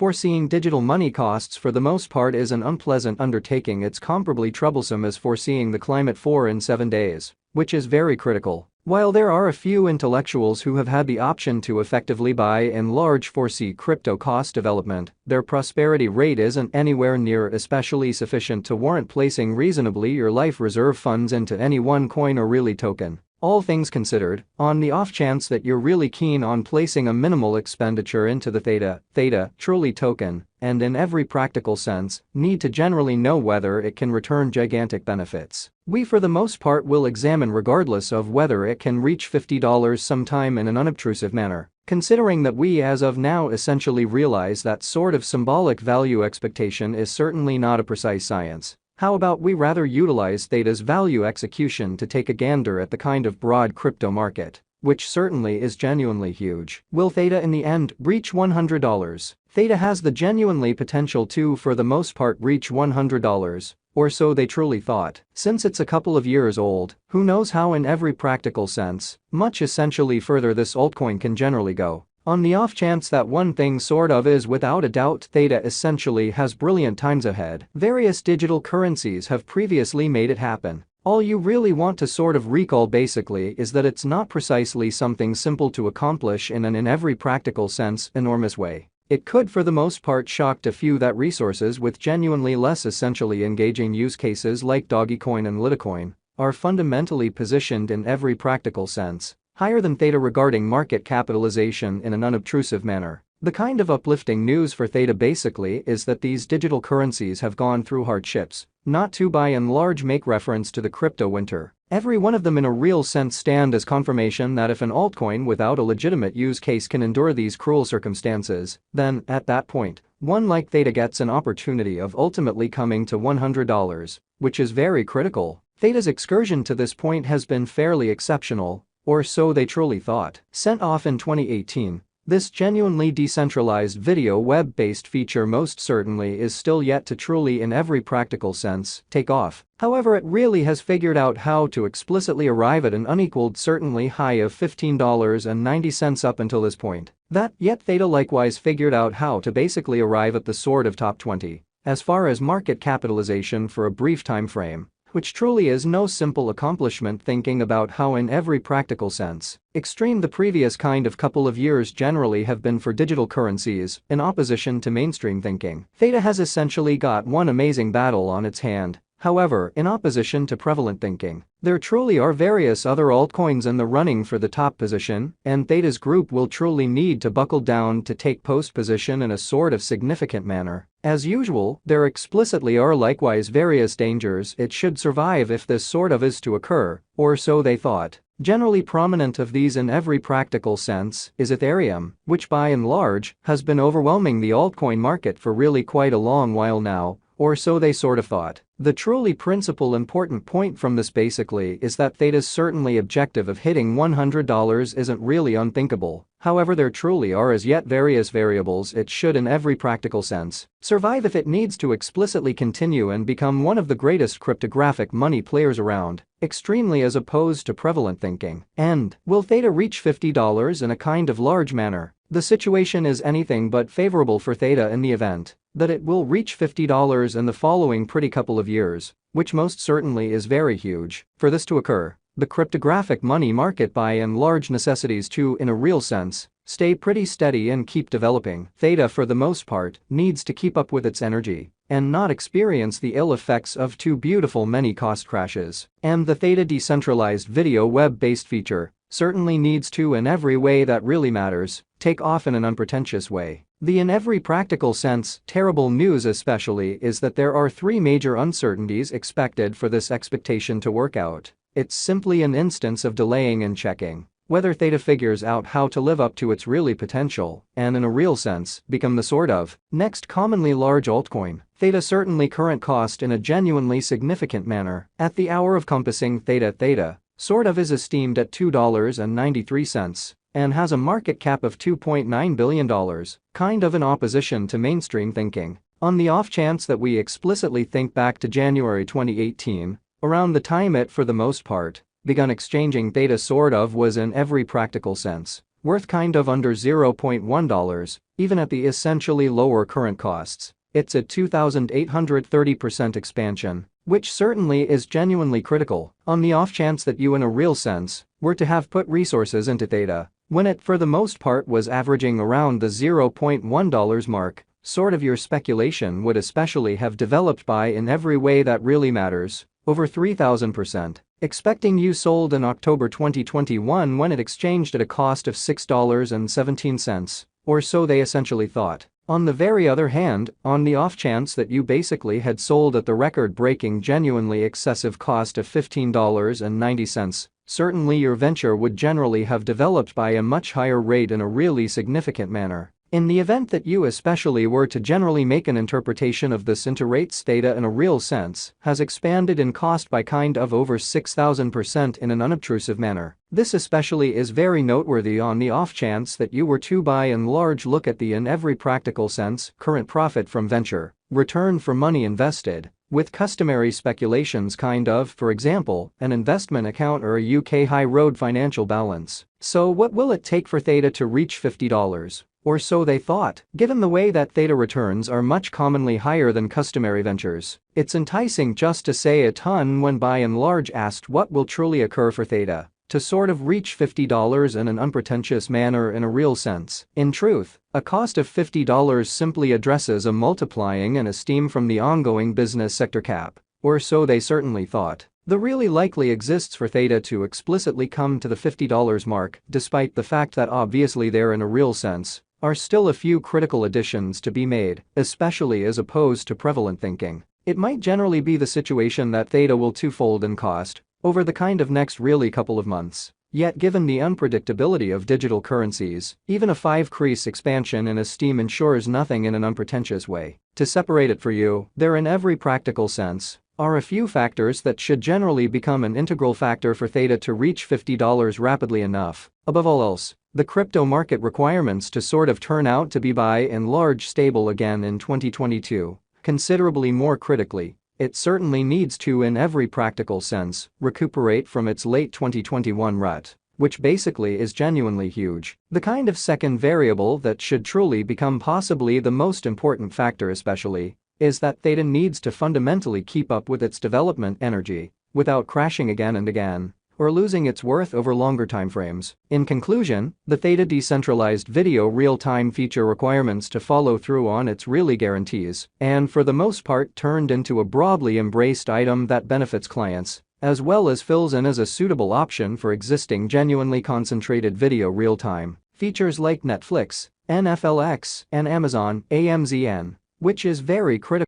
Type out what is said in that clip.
Foreseeing digital money costs for the most part is an unpleasant undertaking. It's comparably troublesome as foreseeing the climate 4 in 7 days, which is very critical. While there are a few intellectuals who have had the option to effectively buy and large foresee crypto cost development, their prosperity rate isn't anywhere near especially sufficient to warrant placing reasonably your life reserve funds into any one coin or really token. All things considered, on the off chance that you're really keen on placing a minimal expenditure into the Theta truly token, and in every practical sense, need to generally know whether it can return gigantic benefits. We for the most part will examine regardless of whether it can reach $50 sometime in an unobtrusive manner. Considering that we as of now essentially realize that sort of symbolic value expectation is certainly not a precise science. How about we rather utilize Theta's value execution to take a gander at the kind of broad crypto market, which certainly is genuinely huge. Will Theta in the end reach $100? Theta has the genuinely potential to for the most part reach $100, or so they truly thought. Since it's a couple of years old, who knows how in every practical sense, much essentially further this altcoin can generally go. On the off chance that one thing sort of is without a doubt Theta essentially has brilliant times ahead. Various digital currencies have previously made it happen. All you really want to sort of recall basically is that it's not precisely something simple to accomplish in an in every practical sense enormous way. It could for the most part shock a few that resources with genuinely less essentially engaging use cases like Dogecoin and Litecoin are fundamentally positioned in every practical sense higher than Theta regarding market capitalization in an unobtrusive manner. The kind of uplifting news for Theta basically is that these digital currencies have gone through hardships, not to by and large make reference to the crypto winter. Every one of them in a real sense stand as confirmation that if an altcoin without a legitimate use case can endure these cruel circumstances, then, at that point, one like Theta gets an opportunity of ultimately coming to $100, which is very critical. Theta's excursion to this point has been fairly exceptional, or so they truly thought. Sent off in 2018, this genuinely decentralized video web-based feature most certainly is still yet to truly in every practical sense take off. However, it really has figured out how to explicitly arrive at an unequaled certainly high of $15.90 up until this point. Yet Theta likewise figured out how to basically arrive at the sort of top 20 as far as market capitalization for a brief time frame, which truly is no simple accomplishment thinking about how in every practical sense extreme the previous kind of couple of years generally have been for digital currencies in opposition to mainstream thinking. Theta has essentially got one amazing battle on its hand. However, in opposition to prevalent thinking, there truly are various other altcoins in the running for the top position, and Theta's group will truly need to buckle down to take post position in a sort of significant manner. As usual, there explicitly are likewise various dangers it should survive if this sort of is to occur, or so they thought. Generally prominent of these in every practical sense is Ethereum, which by and large has been overwhelming the altcoin market for really quite a long while now, or so they sort of thought. The truly principal important point from this basically is that Theta's certainly objective of hitting $100 isn't really unthinkable. However, there truly are as yet various variables it should in every practical sense survive if it needs to explicitly continue and become one of the greatest cryptographic money players around, extremely as opposed to prevalent thinking. And will Theta reach $50 in a kind of large manner? The situation is anything but favorable for Theta in the event that it will reach $50 in the following pretty couple of years, which most certainly is very huge. For this to occur, the cryptographic money market by and large necessities to, in a real sense, stay pretty steady and keep developing. Theta for the most part needs to keep up with its energy and not experience the ill effects of too beautiful many cost crashes. And the Theta decentralized video web-based feature certainly needs to in every way that really matters, take off in an unpretentious way. The in every practical sense terrible news especially is that there are 3 major uncertainties expected for this expectation to work out. It's simply an instance of delaying and checking whether Theta figures out how to live up to its really potential and in a real sense become the sort of next commonly large altcoin. Theta certainly current cost in a genuinely significant manner. At the hour of compassing Theta sort of is esteemed at $2.93 and has a market cap of $2.9 billion, kind of in opposition to mainstream thinking. On the off chance that we explicitly think back to January 2018, around the time it for the most part begun exchanging Theta sort of was in every practical sense worth kind of under $0.1, even at the essentially lower current costs. It's a 2,830% expansion, which certainly is genuinely critical on the off chance that you in a real sense were to have put resources into Theta, when it for the most part was averaging around the $0.1 mark. Sort of your speculation would especially have developed by in every way that really matters, over 3,000%. Expecting you sold in October 2021 when it exchanged at a cost of $6.17, or so they essentially thought. On the very other hand, on the off chance that you basically had sold at the record-breaking genuinely excessive cost of $15.90, certainly your venture would generally have developed by a much higher rate in a really significant manner. In the event that you especially were to generally make an interpretation of this into rates, Theta in a real sense has expanded in cost by kind of over 6,000% in an unobtrusive manner. This especially is very noteworthy on the off chance that you were to by and large look at the in every practical sense current profit from venture, return for money invested, with customary speculations kind of, for example, an investment account or a UK high road financial balance. So what will it take for Theta to reach $50? Or so they thought. Given the way that Theta returns are much commonly higher than customary ventures, it's enticing just to say a ton when by and large asked what will truly occur for Theta to sort of reach $50 in an unpretentious manner in a real sense. In truth, a cost of $50 simply addresses a multiplying and esteem from the ongoing business sector cap, or so they certainly thought. The really likely exists for Theta to explicitly come to the $50 mark, despite the fact that obviously there in a real sense are still a few critical additions to be made, especially as opposed to prevalent thinking. It might generally be the situation that Theta will twofold in cost over the kind of next really couple of months. Yet given the unpredictability of digital currencies, even a 5x expansion in esteem ensures nothing in an unpretentious way. To separate it for you, there in every practical sense are a few factors that should generally become an integral factor for Theta to reach $50 rapidly enough. Above all else, the crypto market requirements to sort of turn out to be by and large stable again in 2022. Considerably more critically, it certainly needs to in every practical sense recuperate from its late 2021 rut, which basically is genuinely huge. The kind of second variable that should truly become possibly the most important factor especially is that Theta needs to fundamentally keep up with its development energy without crashing again and again or losing its worth over longer timeframes. In conclusion, the Theta decentralized video real-time feature requirements to follow through on its really guarantees and for the most part turned into a broadly embraced item that benefits clients as well as fills in as a suitable option for existing genuinely concentrated video real-time features like Netflix, NFLX, and Amazon AMZN, which is very critical.